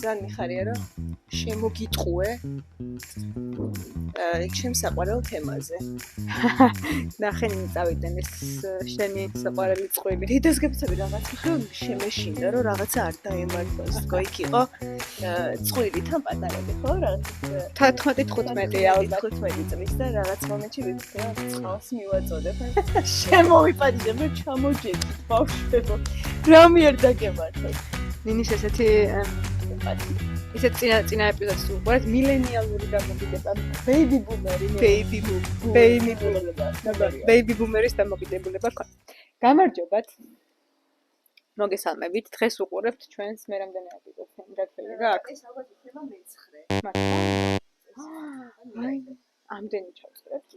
ძალიან მიხარია რომ შემოგიტყუე ჩემს საყვარელ თემაზე. ნახე წავიდნენ ეს შენი საყვარელი წყვილი. რიდასგებიცები რაღაც ხო შემეშინდა რომ რაღაცა არ დაემართოს. გოიქ იყო წყვილი თან პატარები ხო რაღაც 14-15 ალბათ 15 წლის და რაღაც მომენტში ვიფიქრე რომ წყალს მივაწოდებ. შემოვიპატიჟებ რომ ჩამოჯექით ბავშვებო. რა მიერ დაგემართოს. ნინის ესეთი ისეთ წინა ეპიზოდს უყურეთ მილენიალური დამოკიდება ბეიბი ბუმერის დამოკიდებულება გამარჯობათ მოგესალმებით დღეს უყურებთ ჩვენს მე რამდენი ეპიზოდს მოგეთქვი რა აქ ეს ალბათ იქნება მე-9 აი ამდენი ჩავწერეთ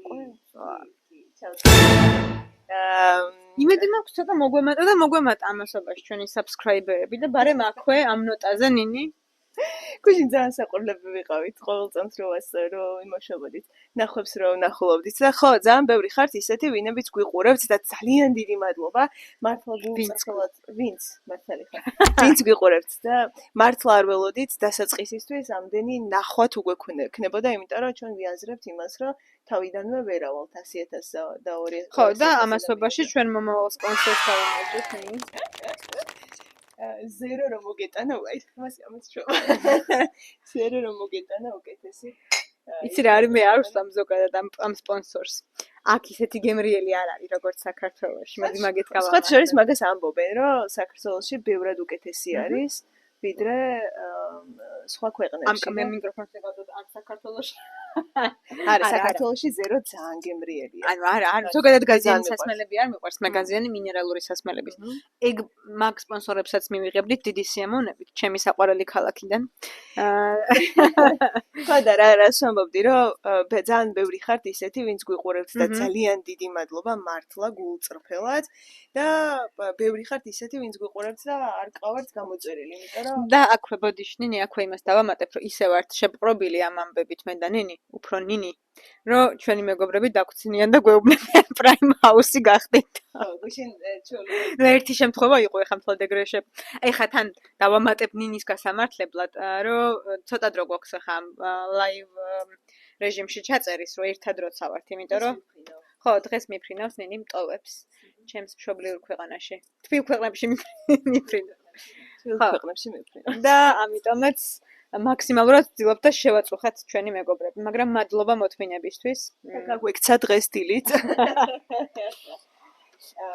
იმედი მაქვს ცოტა მოგვემატა ამასობაში ჩვენი subscriber-ები და ბარემ აქვე ამ ნოტაზე ნინი გუშინ ძალიან საყურლები ვიყავით ყოველწამს რომ იმოშობოდით ნახვებს რომ ნახულობდით და ხო ძალიან ბევრი ხართ ისეთი ვინებიც გვიყურებთ და ძალიან დიდი მადლობა მართლა გულწრფელად ვინც მართალი ხარ ვინც გვიყურებთ და მართლა არ ველოდით დასაწყისისთვის ამდენი ნახვათ უკვე ქნებოდა იმიტომ რომ ჩვენ ვიაზრებთ იმას რომ თავიდანვე ვერავალთ 100,000 და 200 ხო და ამასობაში ჩვენ მომავალ სპონსორს დავამარჯვებთ ნინს ზერო რომ მოგეტანა აი ამას შოვა ზერო რომ მოგეტანა უკეთესი იცი რა არის მე არ ვსვამ ზოგადად ამ სპონსორს აქ ისეთი გემრიელი არ არის როგორც საქართველოში მე მაგეთ გავამართ სხვა შორის მაგას ამბობენ რომ საქართველოში ბევრად უკეთესი არის ვიდრე სხვა ქვეყნებში ამ მიკროფონს ეკავდოთ ამ საქართველოში არა საქართველოში ზერო ძალიან გემრიელია ანუ არა ზოგადად გაზიანი სასმელები არ მიყვარს მე გაზიანი მინერალური სასმელების ეგ მაგ სპონსორებსაც მივიღებდით დიდი სიამოვნებით ჩემი საყვარელი ქალაქიდან ხო და რას ვამბობდი რომ ძალიან ბევრი ხართ ისეთი ვინც გვიყურებთ და ძალიან დიდი მადლობა მართლა გულწრფელად და ბევრი ხართ ისეთი ვინც გვიყურებთ და არ ყავართ გამოწერილი იმიტომ რომ და აქვე ბოდიშნინი აქვე იმას დავამატებ რომ ისე ვართ შეპყრობილი ამ ამბებით მე და ნინი უფრო ნინი რომ ჩვენი მეგობრები დაგვცინიან და გვეუბნებიან პრაიმ ჰაუსი გახდით ხო გუშინ ჩოლი ერთი შემთხვევა იყო ეხლა მთლად ეგრეშე ეხლა თან დავამატებ ნინის გასამართლებლად რომ ცოტა დრო გვაქვს ახლა ლაივ რეჟიმში ჩაწერის რომ ერთად როცა ვართ იმიტომ რომ ხო დღეს მიფრინავს ნინი მტოვებს ჩემს მშობლიურ ქვეყანაში თბილ ქვეყნებში მიფრინავს და ამიტომაც მაქსიმალურად ვცდილობ და შევაწუხოთ ჩვენი მეგობრები, მაგრამ მადლობა მოთმინებისთვის. გაგვექცა დღეს დილით.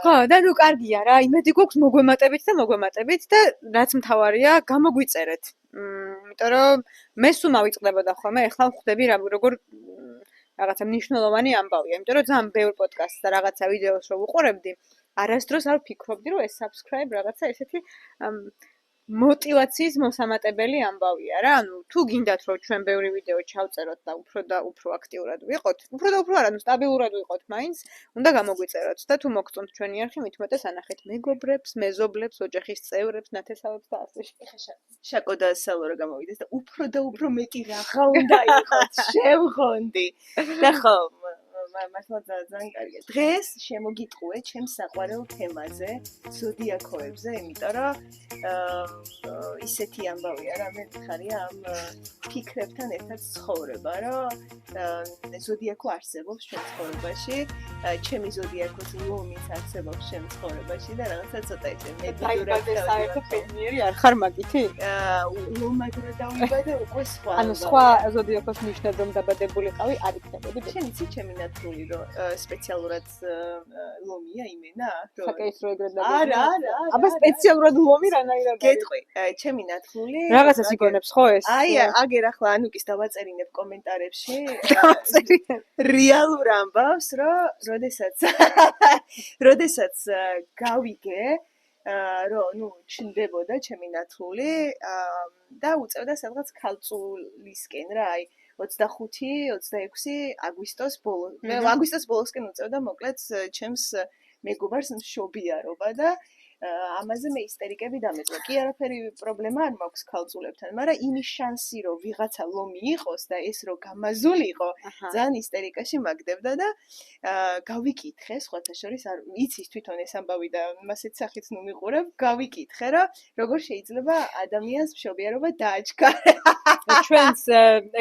ხო, და ნუ კარგია რა, იმედი გვაქვს მოგვემატებით და რაც მთავარია, გამოგვიწერეთ. იმიტომ რომ მე სულ მავიწყდებოდა ხოლმე, ეხლა ვხვდები როგორ რაღაცა მნიშვნელოვანი ამბავია, იმიტომ რომ ძალიან ბევრ პოდკასტს და რაღაცა ვიდეოს რო ვუყურებდი, არასდროს არ ვფიქრობდი, რომ ეს subscribe რაღაცა ესეთი მოტივაციის მოსამატებელი ამბავია რა, ანუ თუ გინდათ რომ ჩვენ ბევრი ვიდეო ჩავწეროთ და უფრო აქტიურად ვიყოთ, უფრო არა, ნუ სტაბილურად ვიყოთ მაინც, უნდა გამოგვიწეროთ და თუ მოგწონთ ჩვენი არხი, მithumetes ანახეთ მეგობრებს, მეზობლებს, ოჯახის წევრებს, ნათესავებს და ასე. ეხლა შაკო და სალო რა გამოვიდეს და უფრო მეტი რაღა უნდა იყოს, შევღონდი. და ხო მართლა ძალიან კარგია. დღეს შემოგიტყუე ჩემს საყვარელ თემაზე, ზოდიაქოებზე, იმიტომ რომ ისეთი ამბავია რა მე ხარია ამ ფიქრებთან ერთად ცხოვრება, რომ ზოდიაქო არსებობს ჩვენ ცხოვრებაში, ჩემი ზოდიაქოს ლომიც არსებობს ჩემ ცხოვრებაში და რაღაცა ცოტა ისე მე საერთოდ ფეინიერი არ ხარ მაგითი? ლომაგრა დავიბადე უკვე სხვა. ანუ სხვა ზოდიაქოს ნიშნად რომ დაბადებულიყავი არ იქნებოდი. შენ იცი ჩემი ნათლული რომ სპეციალურად ლომია იმენა? საკეისრო ეგრე დაბადება. არა. აბა სპეციალურად ლომი რანაირად არის? გეტყვი, ჩემი ნათლული რაღაცას იგონებს ხო ეს? აი, აგერ ახლა ანუკის დავაწერინებ კომენტარებში. რეალურ ამბავს, რომ როდესაც გავიგე რომ ნუ ჩნდებოდა ჩემი ნათლული და უწევდა სადღაც ქალწულისკენ რა აი 25-26 აგვისტოს ბოლოს. მე აგვისტოს ბოლოსკენ უწევდა მოკლედ ჩემს მეგობარს მშობიარობა და ამაზე მე ისტერიკები დამეწვა. კი არაფერი პრობლემა არ მაქვს ქალწულებთან, მაგრამ იმის შანსი რომ ვიღაცა ლომი იყოს და ეს რომ გამაზულიყო, ძალიან ისტერიკაში მაგდებდა და გავიკითხე, სხვათა შორის არ იცის თვითონ ეს ამბავი და მასეთ სახით ნუ მიყურებ, გავიკითხე, რომ როგორ შეიძლება ადამიანს მშობიარობა დააჩქარა. ჩვენს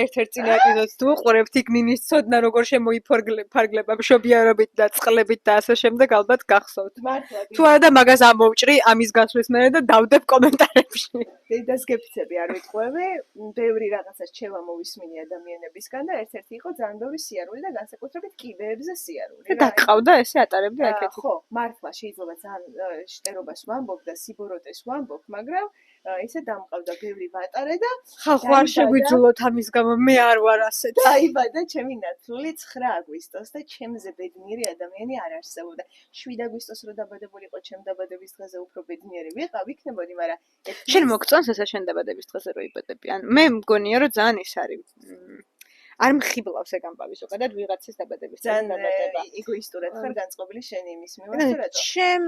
ერთ-ერთ წინა ეპიზოდს თუ უყურებთ, იქ მინის ცოდნა როგორ შემოიფარგლება მშობიარობით და წყლებით და ასე შემდეგ, ალბათ გახსოვთ. მართლა. თუ არა და მაგას ამოვჭრი ამის გასვლის მერე და დავდებ კომენტარებში. დედას გეფიცები არ ვიტყვევი, ბევრი რაღაცა რჩევა მოვისმინე ადამიანებისგან და ერთ-ერთი იყო ძალიან ბევრი სიარული და განსაკუთრებით კიბეებზე სიარული. და გყავდა ესე ატარებდი აქეთ. ხო, მართლა შეიძლება ძალიან შტერობას ვამბობ და სიბოროტეს ვამბობ, მაგრამ ესე დამყავდა ბევრი ვატარე და ხალხო არ შეგვიძულოთ ამის გამო, მე არ ვარ ასეთ. დაიბადა ჩემი ნათლული 9 აგვისტოს და ჩემზე ბედნიერი ადამიანი არ არსებობდა. 7 აგვისტოს რო დაბადებულიყო ჩემ დაბადების დღეზე უფრო ბედნიერი ვიქნებოდი, მაგრამ შენ მოგწონს ესე შენ დაბადების დღეზე რო იბადები? ან მე მგონია რომ ძალიან ის არის. არ მხიბლავს ეგ ამბავი ზოგადად ვიღაცის დაბადების დღეს დაბადება. ეგოისტურად ხარ განწყობილი შენი იმის მიმართ რატო? ჩემ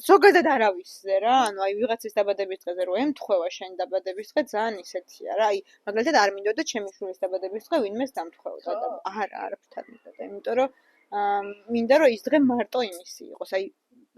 ზოგადად არავისზე რა, ანუ აი ვიღაცის დაბადების დღეზე რო ემთხვევა შენ დაბადების დღე ძალიან ისეთია რა, აი მაგალითად არ მინდოდა ჩემი შვილის დაბადების დღე ვინმეს დამთხვეოდა და არ ვთად მინდოდა, იმიტომ რომ მინდა რომ ის დღე მარტო იმისი იყოს, აი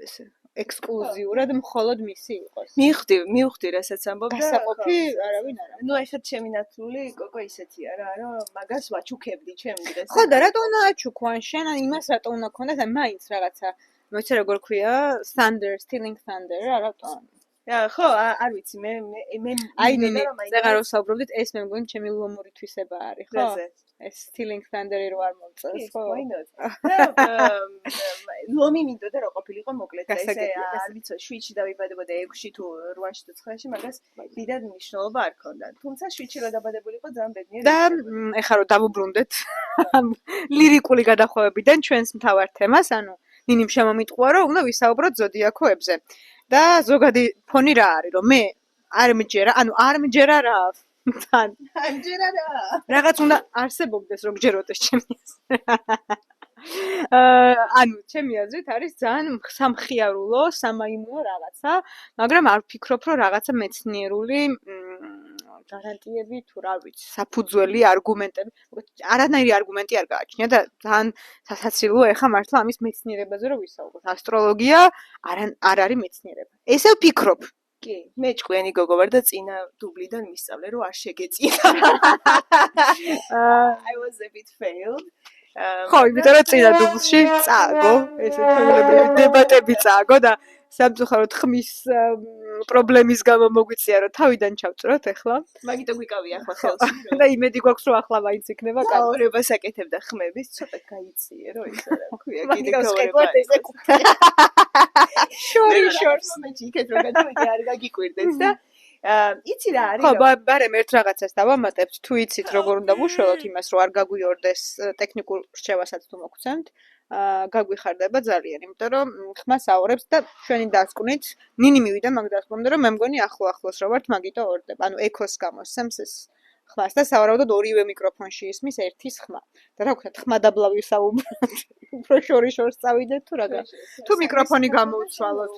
ესე ექსკლუზიურად მხოლოდ მისი იყოს. მივხვდი რასაც ამბობ და გასაყოფი არავინ არა. ნუ ეხეთ ჩემი ნათლული კოკო ისეთია რა, რომ მაგას ვაჩუქებდი ჩემი დღეს. ხო და რატო უნდა აჩუქო ან შენ ან იმას რატო უნდა გქონდეს ან მაინც რაღაცა მოიცა როგორ ქვია thunder stealing thunder რა რატო ხო არ ვიცი მე აი მე ზეღარო საუბრობდით ეს მე მგონი ჩემი ლომური თვისება არის ხო ეს stealing thunder-ი რო არ მომწონს ხო why not ლომი მინდოდა რომ ყოფილიყო მოკლედ ესე არ ვიცი 7-ში დავიბადებოდა 6-ში თუ 8-ში თუ 9-ში მაგას დიდად მნიშვნელობა არ ქონდა თუმცა 7-ში რო დაბადებულიყო ძალიან ბედნიერი და ეხლა რომ დავუბრუნდეთ ლირიკული გადახვევებიდან ჩვენს მთავარ თემას ანუ ნინიმ შემომიტყვა რომ უნდა ვისაუბროთ ზოდიაქოებზე და ზოგადი ფონი რა არის რომ მე არ მჯერა რა თან ამჯერა რა რაღაც უნდა არსებობდეს რომ გჯეროდეს ჩემი ანუ ჩემი აზრით არის ძალიან სამხიარულო სამაიმუნო რაღაცა მაგრამ არ ვფიქრობ რომ რაღაცა მეცნიერული გარანტიები თუ რა ვიცი საფუძველი არგუმენტები არანაირი არგუმენტი არ გააჩნია და ძალიან სასაცილოა ეხა მართლა ამის მეცნიერებაზე რომ ვისაუბროთ ასტროლოგია არ არის მეცნიერება ესე ვფიქრობ კი მე ჭკვიანი გოგო ვარ და წინა დუბლიდან მისწავლე რომ არ შეგეწია I was a bit failed ხო იმიტომ რომ წინა დუბლში წააგო ესე ჩვეულებრივი დებატები წააგო და სამწუხაროდ ხმის პრობლემის გამო მოგვიწია რომ თავიდან ჩავწროთ ახლა მაგიტო გვიკავია ახლა ხელში და იმედი გვაქვს რომ ახლა მაინც იქნება კაცი გაორებას აკეთებდა ხმების ცოტა გაიწიე რომ ის რა ქვია კიდე გაორება შორი შორს მე იქეთ რომ გადავიდე არ გაგიკვირდეთ და იცი რა არის ხო ბარემ ერთ რაღაცას დავამატებთ თუ იცით როგორ უნდა ვუშველოთ იმას რომ არ გაგვიორდეს ტექნიკურ რჩევასაც თუ მოგცემთ გაგვიხარდება ძალიან იმიტომ რომ ხმას აორებს და ჩვენი დასკვნით ნინი მივიდა მაგ დასკვნამდე რომ მე მგონი ახლოს რო ვართ მაგიტო ორდება ანუ ექოს გამოსცემს ეს ხმას და სავარაუდოდ ორივე მიკროფონში ისმის ერთის ხმა და რა ვქნათ ხმა დაბლავი საუბრობთ უფრო შორს წავიდეთ თუ რა თუ მიკროფონი გამოუცვალოთ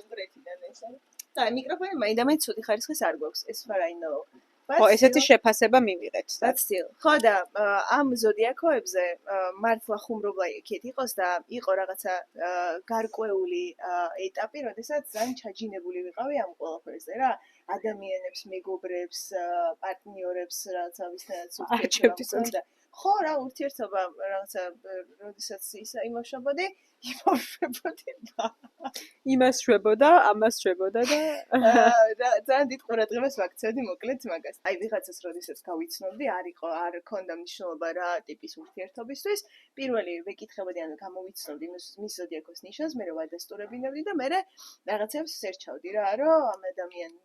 და მიკროფონი მაინდამაინც ცუდი ხარისხის არ გვაქვს as far I know ხო ესეთი შეფასება მივიღეთ და still ხო და ამ ზოდიაქოებზე მართლა ხუმრობა იქით იყოს და იყო რაღაცა გარკვეული ეტაპი როდესაც ძალიან ჩაჯინებული ვიყავი ამ ყველაფერზე რა ადამიანებს მეგობრებს პარტნიორებს რაღაცა ვისთანაც ურთიერთობა ხო რა ურთიერთობა რაღაცა როდესაც იმოშობოდი იმას შვებოდა, ამას შვებოდა და ძალიან დიდ ყურადღებას ვაქცევდი მოკლედ მაგას. აი ვიღაცას როდესაც გავიცნობდი, არ ქონდა მნიშვნელობა რა ტიპის ურთიერთობისთვის. პირველი ვეკითხებოდი, ანუ გამოვიცნობდი მის ზოდიაქოს ნიშანს, მე ვადასტურებინებდი და მე რაღაცებს სერჩავდი რა, რომ ამ ადამიანს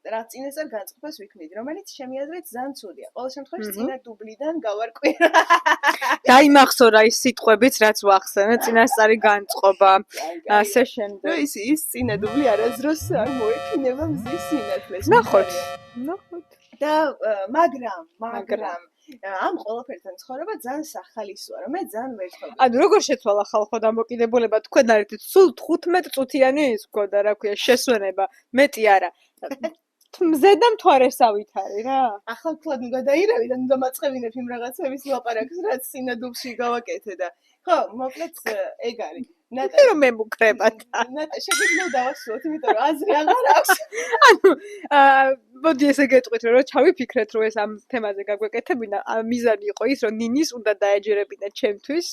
რა წინასწარ განწყობას ვიქმნიდი, რომელიც ჩემი აზრით ძალიან ცუდია. ყოველ შემთხვევაში წინა დუბლიდან გავარკვირა. დაიმახსოვრა ის სიტყვებიც, რაც ვახსენე, წინასწარი განწყობა. ასე შემდეგ. ის წინა დუბლი არასდროს არ მოეფინება მზის სინათლეს. ნახოთ. და მაგრამ ამ ყველაფერთან ცხოვრება ძალიან სახალისოა, რომ მე ძალიან ვერცხობ. ანუ როგორ შეცვალა ხალხო დამოკიდებულება თქვენ არით სულ 15 წუთიანი ის გქონდა რა ქვია შესვენება, მეტი არა. მზედა მთვარესავით არის რა. ახლა თქვენ გადაირავი და უნდა მაწყევინებ იმ რაღაცების ლაპარაკს, რაც სინადულში გავაკეთე და ხო, მოკლედ ეგ არის. ნატა რომ მე მუკრებათ. ნატა შეგიძლია დავასრულოთ, იმიტომ რომ აზრი აღარ აქვს. ანუ მოდი ესე გეტყვით რომ ჩავიფიქრეთ რომ ეს ამ თემაზე გაგვეკეთებინა, მიზანი იყო ის რომ ნინის უნდა დაეჯერებინა ჩემთვის.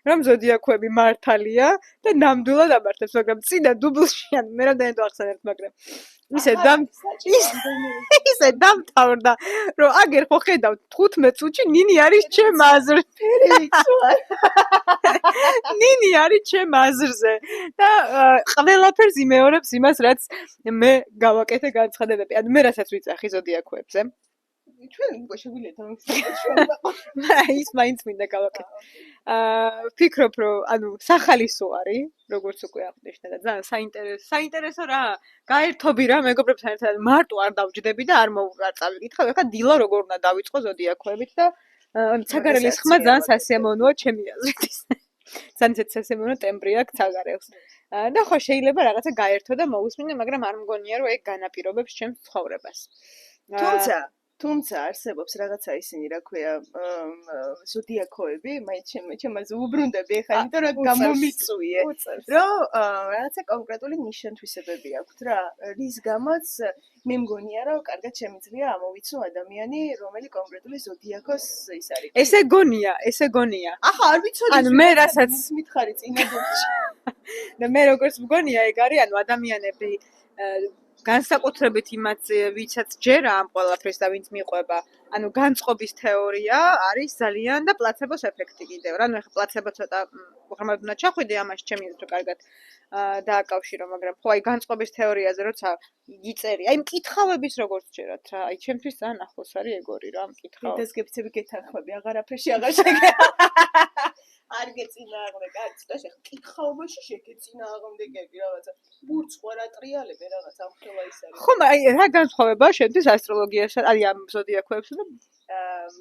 რომ ზოდიაქოები მართალია და ნამდვილად ამართებს, მაგრამ წინა დუბლში ან მე რამდენად ვახსენებთ, მაგრამ ისე დამთავრდა, რომ აგერ ხო ხედავთ 15 წუთში ნინი არის ჩემ აზრზე. ნინი არის ჩემ აზრზე და ყველაფერს იმეორებს იმას, რაც მე გავაკეთე განცხადებები. ანუ მე რასაც ვიწახი ზოდიაქოებზე. ჩვენ უკვე შეგვიძლია თამაში ის მაინც მინდა გავაკეთე. ვფიქრობ რომ ანუ სახალისო არის, როგორც უკვე აღნიშნე და ძალიან საინტერესო რა. გაერთობი რა მეგობრებთან ერთად მარტო არ დავჯდები და არ წავიკითხავ. ეხლა დილა როგორ უნდა დავიწყო ზოდიაქოებით და ცაგარელის ხმა ძალიან სასიამოვნოა ჩემი აზრით. ძალიან სასიამოვნო ტემბრი აქვს ცაგარელს. და ხო შეიძლება რაღაცა გაერთო და მოусმინე, მაგრამ არ მგონია რომ ეგ განაპირობებს ჩემს ცხოვრებას. თუმცა არსებობს რაღაცა ისინი, რა ქვია, ზოდიაქოები, მაინც ჩემაზე უბრუნდები ახლა, იმიტომ რომ გამომიწვიე, რომ რაღაცა კონკრეტული ნიშან-თვისებები აქვთ რა, რის გამოც მე მგონია, რომ კარგად შემიძლია ამოვიცნო ადამიანი, რომელი კონკრეტული ზოდიაქოს ის არის. ესე გონია. ახლა არ ვიცოდი. ანუ მე რასაც მითხარი წინადობში. და მე როგორც მგონია, ეგ არის, ანუ ადამიანები განსაკუთრებით იმაც ვისაც ჯერა ამ ყველაფერს და ვინც მიყვება, ანუ განწყობის თეორია არის ძალიან და პლაცებოს ეფექტი კიდევ. რა, ნუ ეხლა პლაცებო ცოტა უღრმად უნდა ჩახვიდე ამაში, ჩემი აზრით კარგად დააკავშირო, მაგრამ ხო აი განწყობის თეორიაზე როცა იწერია, აი მკითხავების როგორც ჯერათ რა, აი ჩემთვის ძალიან ახლოს არის ეგორი რა, მკითხავ. დედასგებიცები გეთანხმები, აღარაფერში აღარ შეგე. არ გეწინააღმდეგე, არ ცოტა შეხკითხაობაში შეგეწინააღმდეგები რაღაცა. ბურცყვა რა ტრიალები რაღაც ამ ხელა ის არის. ხო, აი რა განსხვავებაა შენთვის ასტროლოგიასა, აი ამ ზოდიაქოებსა და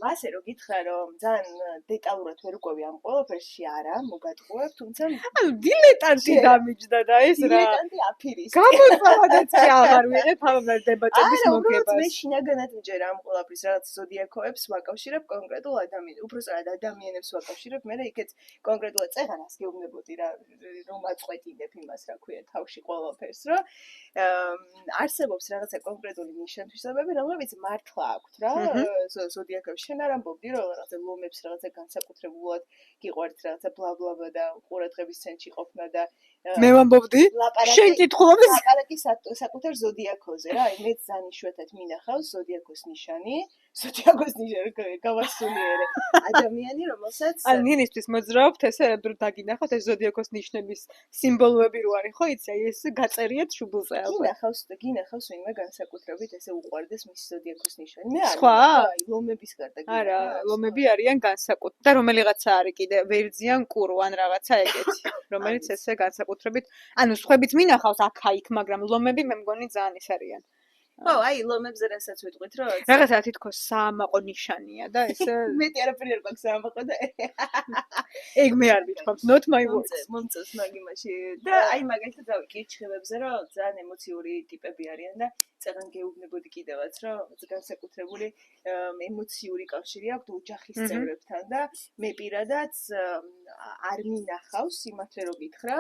მასე რო გითხრა რომ ძალიან დეტალურად ვერ ვყვევი ამ ყველაფერში არა, მოგატყუებ, თუმცა ანუ დილეტანტი დამიჯდა და ეს რა. დილეტანტი აფირის. გამოწვევადაც კი აღარ ვიღებ ამ დებატების მოგებას. მე შინაგანად ვიჯერ ამ ყველაფრის რაღაც ზოდიაქოებს ვაკავშირებ კონკრეტულ ადამიანებს. უბრალოდ ადამიანებს ვაკავშირებ, მე იქეთ კონკრეტულად წეღანას გეუბნებოდი რა, რომ აწყვეტინებ იმას, რა ქვია, თავში ყველაფერს, რომ არსებობს რაღაცა კონკრეტული ნიშან-თვისებები, რომლებიც მართლა აქვთ რა. ზოდიაქოებს შენ არ ამბობდი რომ რაღაცა ლომებს რაღაცა განსაკუთრებულად გიყვართ რაღაცა ბლა-ბლა და ყურადღების ცენტრში ყოფნა და მე ვამბობდი შენ კითხულობდი ლაპარაკი საკუთარ ზოდიაქოზე რა აი მე ძალიან იშვიათად მინახავს ზოდიაქოს ნიშანი გავასულიერე ადამიანი რომელსაც ან ნინისთვის მოძრაობთ ესე რომ დაგინახოთ ეს ზოდიაქოს ნიშნების სიმბოლოები რო არის ხო იცი აი ეს გაწერიათ შუბლზე ალბათ გინახავს ვინმე განსაკუთრებით ესე უყვარდეს მის ზოდიაქოს ნიშანი მე არ სხვა ლომების გარდა არა ლომები არიან განსაკუთრებით და რომელიღაცა არის კიდე ვერძიან კურო ან რაღაცა ეგეთი რომელიც ესე განსაკუთრებით ანუ სხვაებიც მინახავს აქა-იქ მაგრამ ლომები მე მგონი ძალიან ის არიან ხო, აი ლომებზე რასაც ვიტყვით, რომ რაღაცა თითქოს საამაყო ნიშანია და ესე მეტი არაფერი არ გვაქვს საამაყო და ეგ მე არ ვიტყვით, not my words. მომწონს მაგიმაში და აი მაგალითად დავი კირჩხებებზე, რომ ძალიან ემოციური ტიპები არიან და წეგან გეუბნებოდი კიდევაც, რომ განსაკუთრებული ემოციური კავშირი აქვს ოჯახის წევრებთან და მე პირადად არ მინახავს იმათრე რომ გითხრა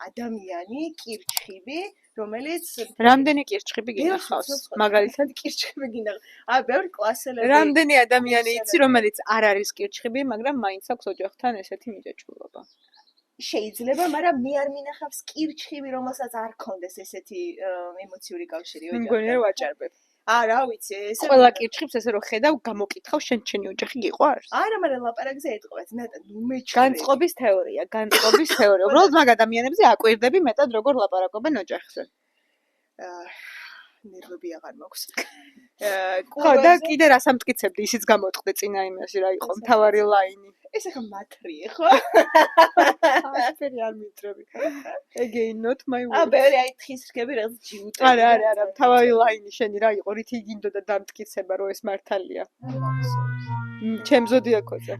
ადამიანი კირჩხიბი რომელიც რამდენი კირჩხიბი გინახავს მაგალითად კირჩხიბი გინახავს აი ბევრი კლასელები რამდენი ადამიანი იცი რომელიც არ არის კირჩხიბი მაგრამ მაინც აქვს ოჯახთან ესეთი მიჯაჭვულობა შეიძლება მაგრამ მე არ მინახავს კირჩხიბი რომელსაც არ ქონდეს ესეთი ემოციური კავშირი ოჯახთან მე მგონია რომ ვაჭარბებ არა ვიცი ესე ყველა კირჩხიბს ესე რომ ხედავ გამოკითხავ შენი ოჯახი გიყვარს არა მაგრამ ლაპარაკზე ეთყობათ ნატა ნუ მეჩვენე განწყობის თეორია უბრალოდ მაგ ადამიანებზე აკვირდები მეტად როგორ ლაპარაკობენ ოჯახზე ნერვები აღარ მაქვს. ხო და კიდე რას ამტკიცებდი, ისიც გამოტყდი წინა იმაში რა იყო მთავარი ლაინი. ეს ახლა მათრიე ხო? ასეთი არ მიტრები. Again not my word. ბევრი აი თხის რგები რაღაც ჯიუტები. არა, მთავარი ლაინი შენი რა იყო, რითი გინდოდა დამტკიცება, რომ ეს მართალია. ჩემ ზოდიაქოზე.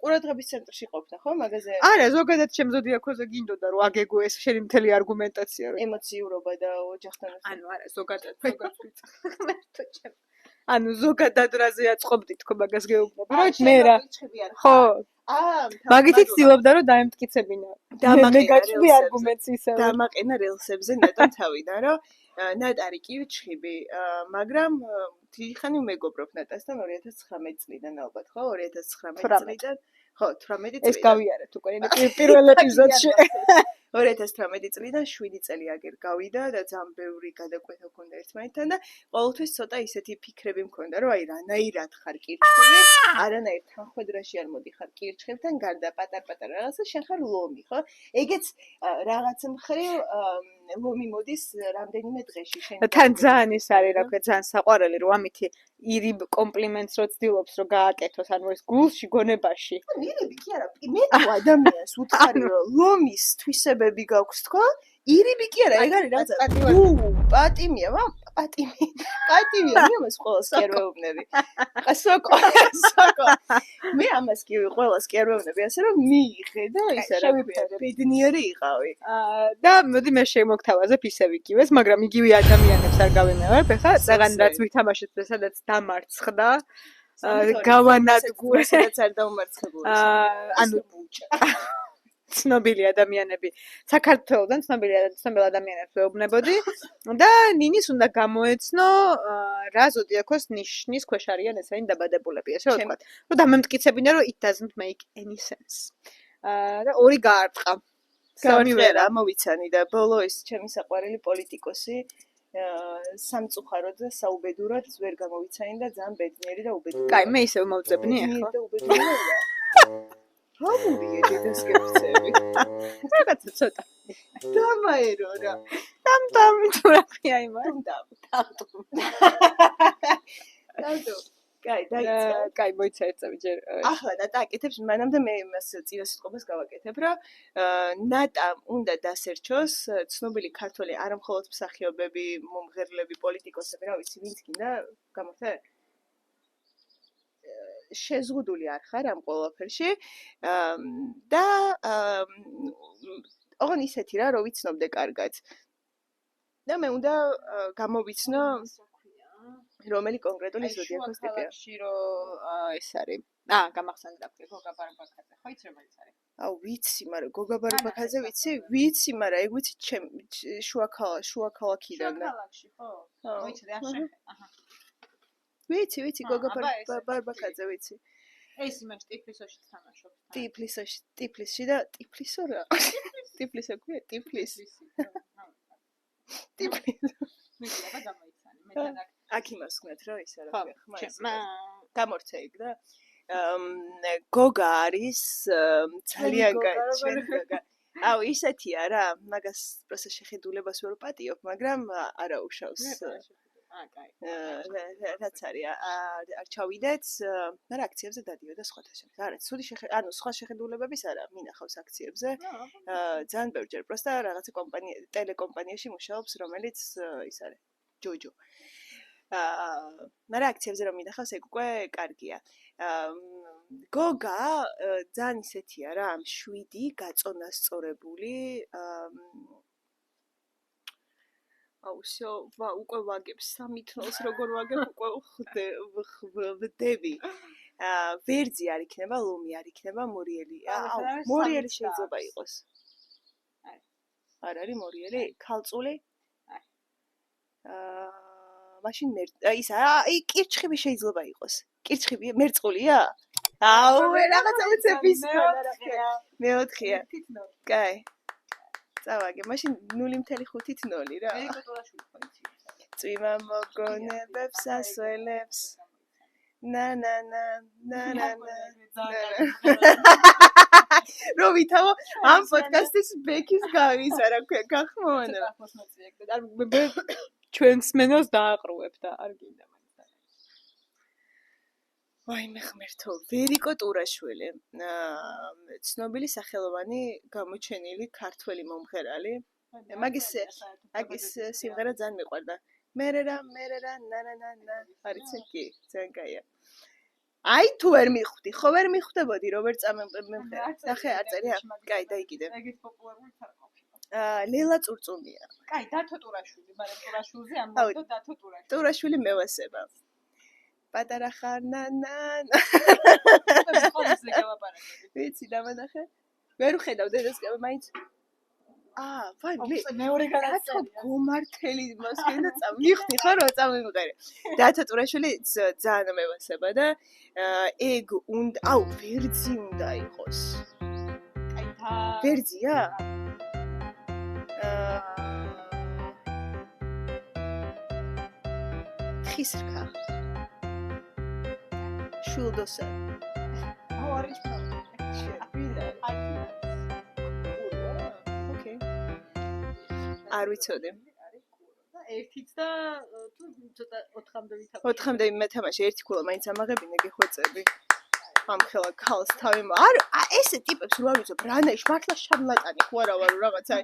ყურადღების ცენტრში ყოფნა ხო მაგაზე? არა, ზოგადად ჩემ ზოდიაქოზე გინდოდა რომ აგეგო ეს შენი მთელი არგუმენტაცია რომ ემოციურობა და ოჯახთან ერთად. ანუ არა, ზოგადად ვიწახ. ანუ ზოგადად რაზე აწყობდი თქო მაგას გეუბნები, რომ მე რა. ხო. მაგითი ცდილობდა რომ დაემტკიცებინა. მე გაჩვდი არგუმენტს ისე. დამაყენა რელსებზე ნეტომ თავიდან, რომ ნატარი კი ვჩხიბი, მაგრამ თიხანი მეგობრობ ნატასთან 2019 წლიდან ალბათ, ხო? 2019 წლიდან. ხო, 18 წლიდან. ეს გავიარეთ უკვე პირველ ეპიზოდში. 2018 წლიდან 7 წელი აგერ გავიდა და ძალიან ბევრი გადაკვეთა მქონდა ერთმანეთთან და ყოველთვის ცოტა ისეთი ფიქრები მქონდა, რომ აი რანაირად ხარ კირჩხები, არანაირ თანხმედრაში არ მოდიხარ კირჩხებთან, გარდა პატარ-პატარ რაღაცა, შენ ხარ ლომი, ხო? ეგეც რაღაც მხრივ ლომი მოდის რამდენიმე დღეში შენ. თან ძალიან ის არის, რა ქვია, ძალიან საყვარელი, რომ ამითი ირიბ კომპლიმენტს რო ცდილობს, რომ გააკეთოს, ანუ ეს გულში, გონებაში. ირიბი კი არა, მე თუ ადამიანს უთხარი, რომ ლომის თვისებები გაქვს თქო, ირიბი კი არა, ეგ არის რაღაცა. პატიმია, პატიმია, მე ამას ყველას კი არ ვეუბნები. სოკო. მე ამას კი ყველას კი არ ვეუბნები, ასე რომ მიიღე და ისა რა ქვია, ბედნიერი იყავი. და მოდი მე შემოგთავაზებ ისევ იგივეს, მაგრამ იგივე ადამიანებს არ გავენავებ, ეხლა წაღან რაც ვითამაშეთ, სადაც დამარცხდა, გავანადგურე, სადაც არ დაუმარცხებულა. ანუ ცნობილი ადამიანები, საქართველოდან ცნობილი ადამიანებს ვეუბნებოდი და ნინის უნდა გამოეცნო რა ზოდიაქოს ნიშნის ქვეშ არიან ესენი დაბადებულები, ესე ვთქვათ. რომ დამემტკიცებინა, რომ it doesn't make any sense. და ორი გაარტყა. გამივრა, მოვიცანი და ბოლო ის ჩემი საყვარელი პოლიტიკოსი სამწუხაროდ და საუბედურად ვერ გამოვიცანი და ძალიან ბედნიერი და უბედური. კაი, მე ისევ მოვწებნი ახლა. და უბედურია. რომია ეს გეფცები? რაღაცა ცოტა. დამაერო რა. დამ თუ რა ქვია იმას? დავდო. კაი, დაიწყე. კაი, მოიცა ერთები ჯერ. ახლა ნატა აკეთებს, მანამდე მე იმას წინა სიტყვას გავაკეთებ, რომ ნატა უნდა დასერჩოს ცნობილი ქართველი არამხოლოდ მსახიობები, მომღერლები, პოლიტიკოსები, რა ვიცი, ვინც გინდა გამორთე? შეზღუდული არ ხარ ამ ყველაფერში და ოღონ ისეთი რა, რომ ვიცნობდე კარგად. და მე უნდა გამოვიცნო რომელი კონკრეტული ზოდიაქოს ტიპია. ეს არის. გამახსენდა და გოგა ბარბაკაძე. ხო იცი რომელიც არის? ვიცი, მაგრამ გოგა ბარბაკაძე ვიცი, მაგრამ ეგ ვიცი შუა ქალაქიდან და. ქალაქში, ხო? მოიცი რა შეხე. აჰა. ვიცი, გოგა ბარბაკაძე ვიცი. ეს იმაში ტიფლისში თამაშობს. ტიფლისში და ტიფლისო რა? ტიფლისო ქვია, ტიფლისი. ტიფლისი. მე და გამოიცანი. მე და აქ იმას ვქნათ რა ისა რა ქვია, ხმას. ხმა. გამორჩე იქ და გოგა არის ძალიან კაი გოგა. აუ ისეთია რა, მაგას პროსე შეხედულებას ვერ პატიობ, მაგრამ არა უშავს. კაი. რაც არის არ ჩავიდეთ, მაგრამ აქციებზე დადიოდა სხვათა შორის. არა, ცუდი ანუ სხვა შეხედულებების არა, მინახავს აქციებზე. ძალიან ბევრჯერ პროსტა რაღაცა ტელეკომპანიაში მუშაობს, რომელიც ის არის ჯოჯო. მაგრამ აქციებზე რომ მინახავს, ეგ უკვე კარგია. გოგა ძალიან ისეთია რა, 7 გაწონასწორებული აუსო, უკვე ვაგებს სამითნელს როგორ ვაგებ, უკვე ვდები. ვერძი არ იქნება, ლომი არ იქნება, მორიელი. მორიელი შეიძლება იყოს. არ არის მორიელი, ქალწული? მაშინ ის კირჩხიბი შეიძლება იყოს. კირჩხიბი მერწყულია? აუ, რაღაცა უცების მეოთხეა. კაი. წავაგე, მაშინ 0.5 რა. წვიმა მოგონებებს ასველებს. რომ ვითავო ამ პოდკასტის ბექის გავიზარა გახმოვანა. ჩვენს მენელს დააყრუებ და არ გინდა მაგას. აი მე ღმერთო, ვერიკო ტურაშვილი, ცნობილი სახელოვანი გამოჩენილი ქართველი მომღერალი. მაგის სიმღერა ძალიან მიყვარდა. მერერა, ნანანანა. არიცი კი, ძალიან კაია. აი თუ ვერ მიხვდი, ხო ვერ მიხვდებოდი რობერტ წამემღერა. ნახე არ წერია? კაი, დაიკიდე. ეგეთ პოპულარული თარგმანია. ლელა წურწუმია. კაი, დათო ტურაშვილი, მაგრამ ტურაშვილზე ამბობ დათო ტურაშვილი. ტურაშვილი მევასება. პატარა ხარ ნანა. ხოლმე გავაპარაკები. ვიცი, დამანახე. ვერ ვხედავ დედასკება მაინც. ვაი, მეორე განაცხადია. გომართელი მასკენ და წამიხდი ხო რა წამიმღერე. დათო ტურაშვილი ძალიან მევასება და ეგ უნდა, ვერძი უნდა იყოს. კაი, ვერძია? ხისრქა. შულდოსა. არის პრობლემა. არ ვიცოდი. და ერთიც და თუ ცოტა 4-მდე ვითამაშე. 4-მდე მეთამაშე ერთი ქულა მაინც ამაღებინე გეხვეწები. ამ ხელა ქალს თავი არ ესე ტიპებს რო არ ვიცო ბრანაიში მართლა შარლატანი ხო არა ვარო რაღაცა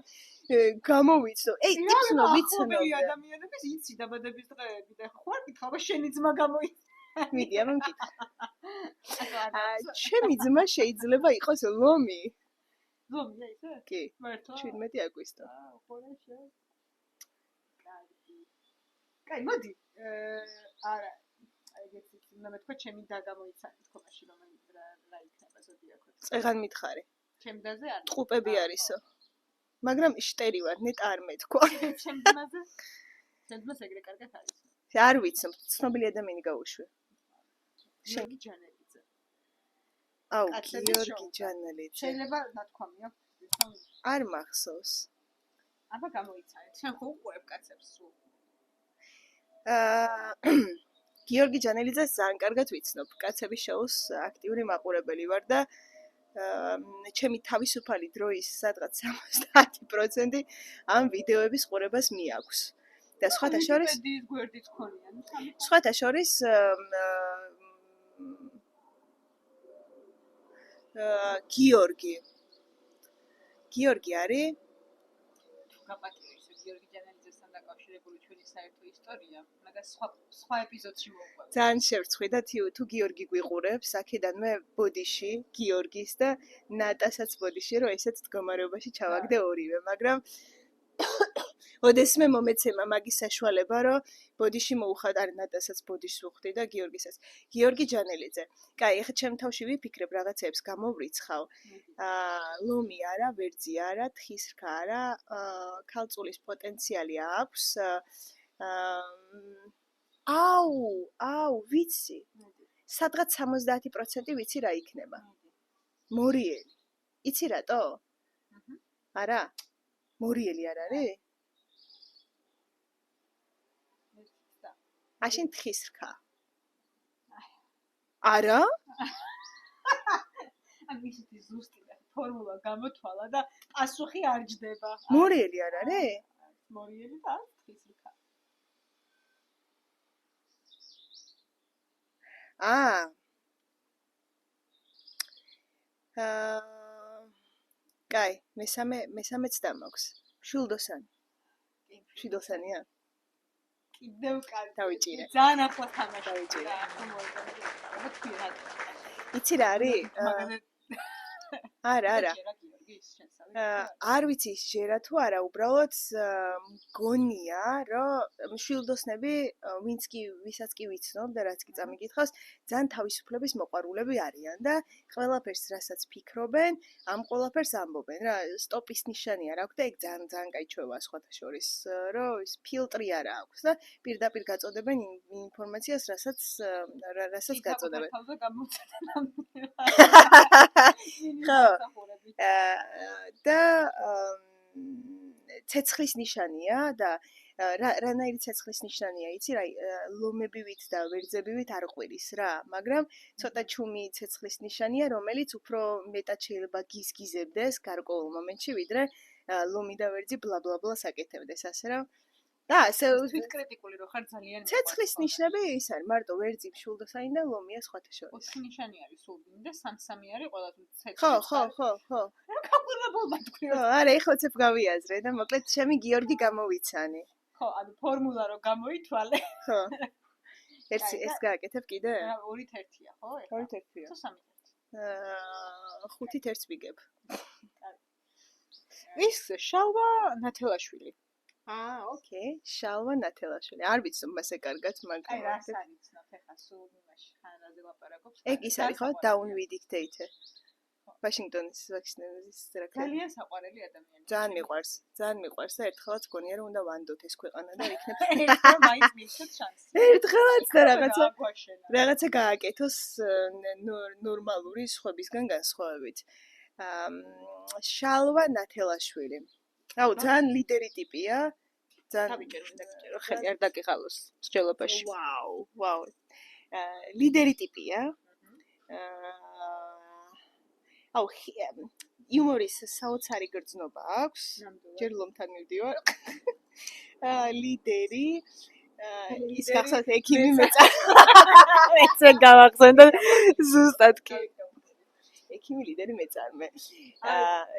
გამოვიცნო. ტიპს ნო ვიცნო. ადამიანების იცი დაბადების დღეები და ხო არ გითხავ შენი ძმა გამოიწვა. მიდი ამან გითხრა. ჩემი ძმა შეიძლება იყოს ლომი. ლომია ისე? კი. მართლა? 17 აგვისტო. ხორეშე. კაი, მოდი. არა. ეგეც უნდა მეთქვა ჩემი და გამოიცანი თქობაში რომ რა იქნება ზოდიაქოც. წეღან მითხარი. ჩემ დაზე არ. ტყუპები არისო. მაგრამ შტერი ვარ, ნეტა არ მეთქვა. ჩემ ძმაზე? ჩემ ძმას ეგრე კარგად არის. არ ვიცი, ცნობილი ადამიანი გაუშვი. გიორგი ჯანელიძე. გიორგი ჯანელიძე. შეიძლება ნათქვამი აქვს? არ მახსოვს. აბა გამოიცანეთ. შენ ხო უყურებ კაცებს სულ? გიორგი ჯანელიძეს ძალიან კარგად ვიცნობ. კაცების შოუს აქტიური მაყურებელი ვარ და ჩემი თავისუფალი დროის სადღაც 70% ამ ვიდეოების ყურებას მიაქვს. და სხვათა შორის გვერდიც ქონიან. სხვათა შორის გიორგი არის გაპატიოს გიორგი ჯანელიძესთან დაკავშირებული ჩვენი საერთო ისტორია, მაგრამ სხვა ეპიზოდში მოვყვება. ძალიან შევრცხვი და თუ გიორგი გვიყურებს, აქედანვე ბოდიში გიორგის და ნატასაც ბოდიში, რომ ესეც მდგომარეობაში ჩავაგდე ორივე, მაგრამ ოდესმე მომეცემა მაგის საშუალება, რომ ბოდიში მოუხად არ ნატასაც ბოდიშს ვუხდი და გიორგისაც. გიორგი ჯანელიძე. კაი, ეხლა ჩემ თავში ვიფიქრებ რაღაცებს გამოვრიცხავ. ლომი არა, ვერძი არა, თხისრქა არა, ქალწულის პოტენციალი აქვს. ვიცი. სადღაც 70% ვიცი რა იქნება. მორიელი. იცი რატო? არა? მორიელი არ არის? აშენ თხისრქა. არა? ამისეთი ზუსტი ფორმულა გამოთვალა და პასუხი არ ჯდება. მორიელი არ არის? მორიელი და თხისრქა. კაი, მესამეც დამაქვს. შულდოსანი. შულდოსანია? კიდევ კარგი. დავიჭირე. ძალიან ახლო თამაში. დავიჭირე. მოიყვანე. იცი რა არის? არა. არ ვიცი შეერა თუ არა, უბრალოდ მგონია, რომ შილდოსნები ვისაც კი ვიცნობ და რაც კი წამიკითხავს, ძალიან თავისუფლების მოყვარულები არიან და ყველაფერს რასაც ფიქრობენ, ამ ყველაფერს ამბობენ. რა, სტოპის ნიშანი არ აქვს და ეგ ძალიან კაი ჩვევა სხვათა შორის, რომ ის ფილტრი არ აქვს და პირდაპირ გაწოდებენ ინფორმაციას, რასაც გაწოდებენ. ხო. და ცეცხლის ნიშანია და რანაირი ცეცხლის ნიშნანია, იცი რა, ლომებივით და ვერძებივით არ ყვირის რა, მაგრამ ცოტა ჩუმი ცეცხლის ნიშანია, რომელიც უფრო მეტად შეიძლება გიზგიზებდეს გარკვეულ მომენტში, ვიდრე ლომი და ვერძი ბლა ბლა ბლა საკეთებდეს, ასე რა. და ასე თვით კრიტიკული რო ხარ ძალიან ცეცხლის ნიშნები ის არის, მარტო ვერძი მშულდოსანი და ლომია სხვათა შორის. ოთხი ნიშანი არის სულბინი და სამი არის ყველაფერი ცეცხლის. ხო. კაპურებულმა თქვი. არა, ეხლა ცებ გავიაზრე და მოკლედ ჩემი გიორგი გამოვიცანი. ხო, ანუ ფორმულა რო გამოითვალე. ხო. ეს გააკეთებ კიდე? 2-1-ია, ხო? 2-1-ია. თუ 3-1. 5-1 ვიგებ. ის შალვა ნათელაშვილი. ოკეი. შალვა ნათელაშვილი. არ ვიცი მასე კარგად, მაგრამ აი რას არიცნობ ეხა სულ იმაში ხან რაზე ლაპარაკობს. ეგ ის არის ხო down with dictator. ვაშინგტონის ვაქცინების რაკეტა. ძალიან საყვარელი ადამიანი. ძალიან მიყვარს და ერთხელაც გონია რომ უნდა ვანდოთ ეს ქვეყანა და იქნებ ერთხელ მაინც მისცეთ შანსი. ერთხელაც და რაღაცა გააკეთოს ნორმალური სხვებისგან განსხვავებით. შალვა ნათელაშვილი. აუ ძალიან ლიდერი ტიპია. საბიჭერო ხელი არ დაგიღალოს მსჯელობაში. ვაუ. ლიდერი ტიპია. აუ იუმორის საოცარი გრძნობა აქვს. ჯერ ლომთან მივდივარ. ლიდერი ის გახსოვთ ექიმი მეცე გავახსენდა ზუსტად კი. ექიმი ლიდერი მეწარმე.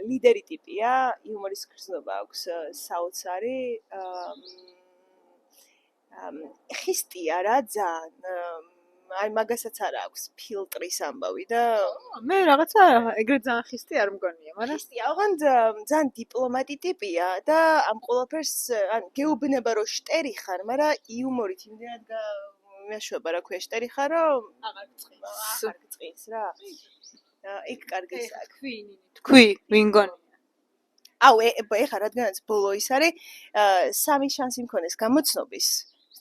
ლიდერი ტიპია, იუმორის გრძნობა აქვს საოცარი. ხისტია რა ძალიან აი მაგასაც არ აქვს ფილტრის ამბავი და მე რაღაცა ეგრე ძალიან ხისტი არ მგონია, მაგრამ ხისტია, ოღონდ ძალიან დიპლომატი ტიპია და ამ ყველაფერს ან გეუბნება რომ შტერი ხარ, მაგრამ იუმორით იმდენად მეშვება რა ქვია შტერი ხარ, რომ აღარ გწყინს რა. ეგ კარგი საქმე. თქვი, ვინ გონია? აუ ეხლა რადგანაც ბოლო ის არის, 3 შანსი მქონეს გამოცნობის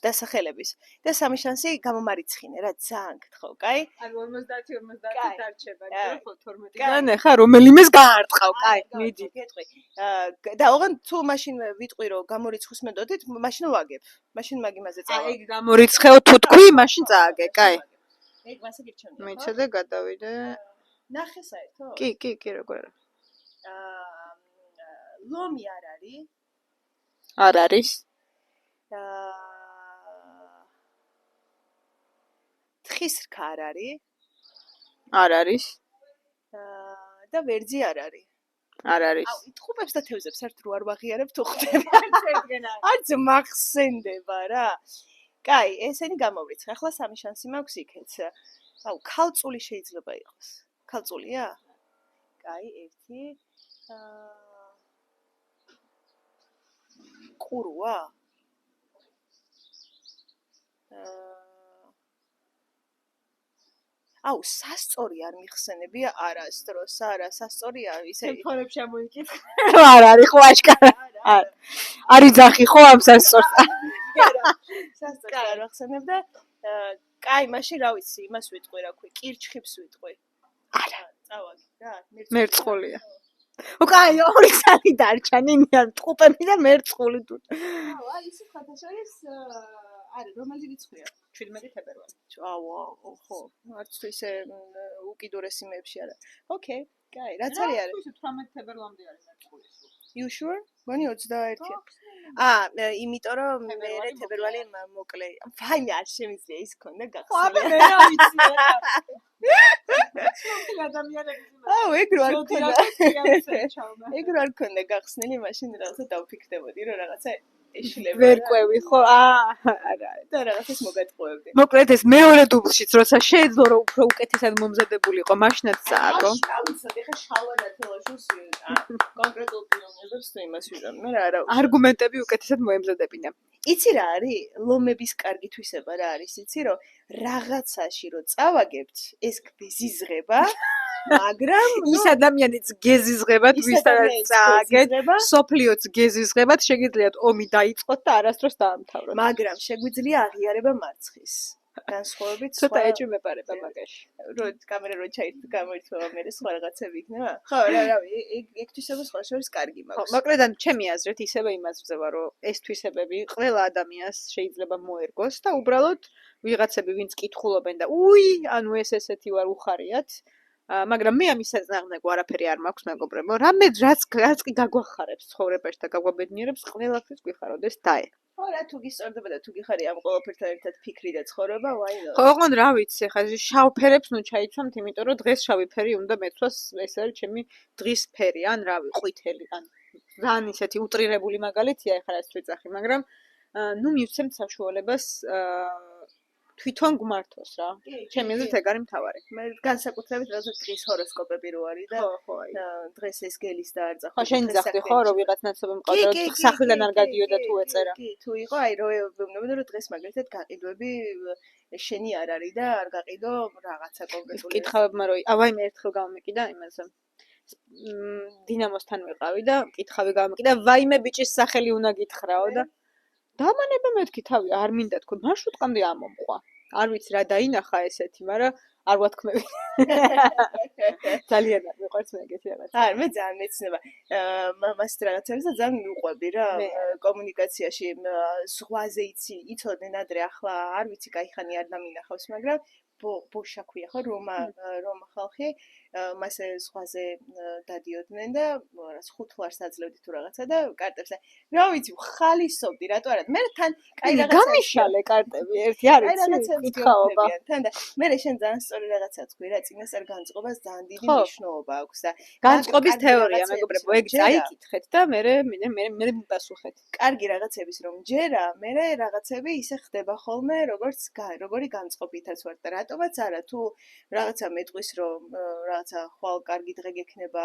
დასახელების და 3 შანსი გამომარიცხინე რა ძალიან გთხოვ, კაი? ან 50-50 დარჩება, ხო 12-დან ეხა რომელიმეს გაარტყავ, კაი, მიდი. გეტყვი. და ოღონდ თუ მაშინ ვიტყვი რომ გამორიცხვის მედოდით, მაშინ ვაგებ. მაშინ მაგიმაზე წავა. აი გამორიცხეო თუ თქვი, მაშინ წააგე, კაი. ეგ მასე გირჩევნია. მიცადე გადავიდე. ნახე საერთო? კი, როგორ არის? ლომი არ არის. არ არის. თხის რქა არ არის. არ არის. და ვერძი არ არის. არ არის. აუ, იტყუპებს და თევზებს ერთ რო არ ვაღიარებ თუ ხდება. არც მახსენდება რა. კაი, ესენი გამოვრიცხე. ახლა 3 შანსი მაქვს იქეთ. აუ, ქალწული შეიძლება იყოს. ქალწულია? კაი, 1. ყურუა? აუ, სასწორი არ მიხსენებია არასდროს, არა, სასწორია ისე. თელეფონებში ამოიკითხე. არ არის ხო აშკარა. არის ძახი ხო ამ სასწორს? სასწორს არ ვახსენებ და კაი, მაშინ რა ვიცი, იმას ვიტყვი რა ქვია, კირჩხიბს ვიტყვი. არა, წავაგი რა, მერწყულია. უკაი, ორი ხალი დარჩა, ნინიან ტყუპები და მერწყული თუ. აუ, აი ის ხათა შორის არა, რომელი რიცხვია? 17 თებერვალი. აუ, ხო, არც თუ ისე უკიდურესი მეებში არა. ოკეი, კაი, რაც არის არის? 18 თებერვლამდე არის მერწყული. You sure? მანი 21-ია. იმიტომ რომ მე თებერვალი მოკლე. ვაიმე, არ შემიძლია ის ქონდა გახსნილი. მე რა ვიცი რა. შენ ადამიანები აუ, ეგ რო არ ქონდა გახსნილი, მაშინ რაღაცა დავფიქრდებოდი, რომ რაღაცა ეშლება. ვერ ყვევი ხო? არა, და რაღაცას მოგატყუებდი. მოკლედ ეს მეორე დუბლშიც როცა შეეძლო რომ უფრო უკეთესად მომზადებულიყო, მაშინაც წააგო. რა ვიცი, ეხა შალვა ნათელაშვილს კონკრეტულ პიროვნებებს თუ იმას ვიზამ, მე რა ვიცი. არგუმენტები უკეთესად მოემზადებინა. იცი რა არის? ლომების კარგი თვისება რა არის? იცი რომ რაღაცაში რო წავაგებთ, ეს გეზიზღება, მაგრამ ის ადამიანიც გეზიზღებათ, ვისაც წააგეთ, სოფლიოც გეზიზღებათ, შეგიძლიათ ომი დაიწყოთ და არასდროს დაამთავროთ. მაგრამ შეგვიძლია აღიარება მარცხის. განსხვავებით ცოტა ეჭვმეპარება მაგაში. კამერა რო გამოირთვა მე სხვა რაღაცები იქნება. ხო, რავი, ეგ თვისება სხვა შორის კარგი მაქვს. მოკლედ ჩემი აზრით ისევე იმას ვზევა, რომ ეს თვისებები ყველა ადამიანს შეიძლება მოერგოს და უბრალოდ ვიღაცები ვინც კითხულობენ და ანუ ეს ესეთი ვარ უხარიათ. მაგრამ მე ამის საწნაღნეგო არაფერი არ მაქვს მეგობრებო. რამე რაც კი გაგვახარებს ცხოვრებაში და გაგვაბედნიერებს, ყველაფერს გვიხაროდეს დაე. ხო, რა თუ გისწორდება და თუ გიხარი ამ ყველაფერთან ერთად ფიქრი და ცხოვრება, why not? ხო, ოღონდ რა ვიცი, ხა შავ ფერებს ნუ ჩაიცვამთ, იმიტომ რომ დღეს შავი ფერი უნდა მეცვას, ეს არის ჩემი დღის ფერი, ან რავი, ყვითელი, ან ძალიან ისეთი უტრირებული მაგალითია, ეხლა რაც ვეძახი, მაგრამ ნუ მივცემთ საშუალებას თვითონ გმართოს რა. ჩემი აზრით ეგ არის მთავარი. მე განსაკუთრებით რაღაცა დღის ჰოროსკოპები რო არის და დღეს ეს გელის და არ წახო. ხო, შენ ძახდი ხო, რომ ვიღაც ნაცნობი მყავდა, რომ სახლიდან არ გადიოდა თუ ეწერა. კი, თუ იყო, აი რო ვეუბნები რომ დღეს მაგალითად გაყიდვები შენი არ არის და არ გაყიდო რაღაცა კონკრეტული. კითხავებმა რომ ავაი მე ერთხელ გამომეკიდა იმაზე. დინამოსთან ვიყავი და კითხავი გამომეკიდა, ვაიმე ბიჭის სახელი უნდა გითხრაო და დამანება მეთქი თავი არ მინდა თქო მარშრუტკამდე ამომყვა არ ვიცი რა დაინახა ესეთი მაგრამ არ ვათქმევი ძალიან არ მიყვარს მე ეგეთი რაღაც არა მე ძალიან მეცნება მამას რაღაცებს და ძალიან მიყვები რა კომუნიკაციაში ზღვაზე იცოდნენ ადრე ახლა არ ვიცი кайხანი არ დამინახავს მაგრამ ბოშა ქვია ხო რომა ხალხი მასე ზღვაზე დადიოდნენ და რაც 5 ლარს აძლევდი თუ რაღაცა და კარტებს რა ვიცი ხალისობდი რატო არა მე თან კაი რაღაცა გამიშალე კარტები ერთი არ იცი კითხაობა თან და მე შენ ძალიან სწორი რაღაცა თქვი რა წინასწარ განწყობას ძალიან დიდი მნიშვნელობა აქვს და განწყობის თეორია მეგობრებო ეგ წაიკითხეთ და მე მიპასუხეთ კარგი რაღაცების რომ ჯერა მე რაღაცები ისე ხდება ხოლმე როგორი განწყობითაც ვარ და რატომაც არა თუ რაღაცა მეტყვის რომ რაღაცა ხვალ კარგი დღე გექნება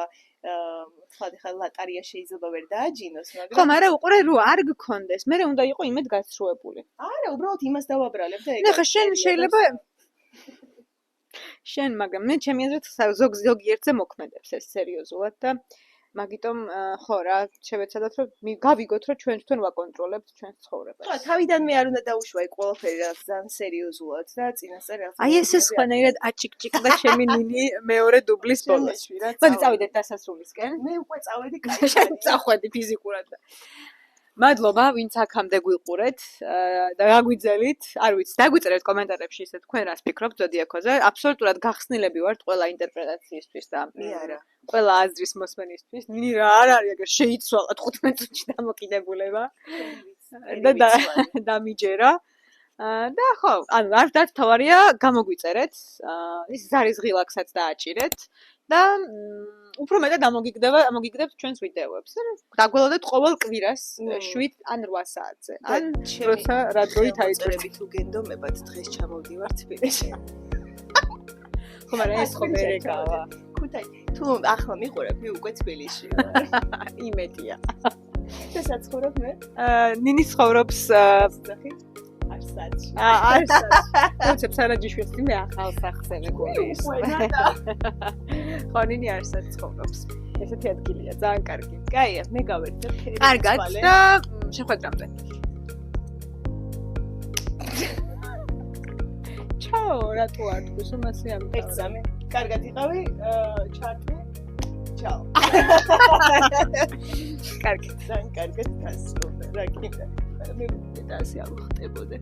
ხლა ლატარია შეიძლება ვერ დააჯინოს მაგრამ ხო მაგრამ უყურე რო არ გქონდეს მე უნდა იყო იმედ გასრუებული არა უბრალოდ იმას დავაბრალებ და ეგ ნახე შენ შეიძლება შენ მაგრამ მე ჩემი აზრით ზოგიერთზე მოქმედებს ეს სერიოზულად და მაგიტომ ხო რა შევეცადოთ რომ გავიგოთ რომ ჩვენ თვითონ ვაკონტროლებთ ჩვენს ცხოვრებას. ხო, თავიდანვე არ უნდა დაუშვა ეგ ყველაფერი რა ძალიან სერიოზულად და წინასწარ რაღაცა. აი ეს სხვანაირად აჭიკჭიკდა ჩემი ნინი მეორე დუბლის ბოლოს. მოდი წავიდეთ დასასრულისკენ. მე უკვე წავედი კაი. წახვედი ფიზიკურად და მადლობა ვინც აქამდე გვიყურეთ და გაგვიძელით არ ვიცი დაგვიწერეთ კომენტარებში ისე თქვენ რას ფიქრობთ ზოდიაქოზე აბსოლუტურად გახსნილები ვართ ყველა ინტერპრეტაციისთვის და ყველა აზრის მოსმენისთვის ნინი რა არ არის აგერ შეიცვალა 15 წუთში დამოკიდებულება და დამიჯერა და ხო ანუ არც თავარია გამოგვიწერეთ ის ზარის ღილაკსაც დააჭირეთ და უფრო მეტად ამოგიგდებთ ჩვენს ვიდეოებს. დაგველოდეთ ყოველ კვირას 7 ან 8 საათზე. ან როცა რა დროით აიწურებით თუ გენდომებად დღეს ჩამოვდივარ თბილისში. ხო, მაგრამ ეს ხო მე რეკავა. ქუთაი, თუ ახლა მიყურებ, მე უკვე თბილისში ვარ. იმედია. და საცხოვრობ მე? ნინი ცხოვრობს არსაჩი. როცა სარაჯიშვილს მე ახალ სახლზე მეგობრებს. ხო, ნინი არსად ცხოვრობს. ესეთი ადგილია, ძალიან კარგი. კაია, მე გავერთებ. კარგად და შეხვედრამდე. ჩაო, რატო არ თქვი, უმასე ამბავ. ექსამენ. კარგად იყავი, ჩარტი. ჩაო. კარგი, ძალიან კარგად გასწრაფე. რა კიდე. მე და ასე არ ხდებოდა.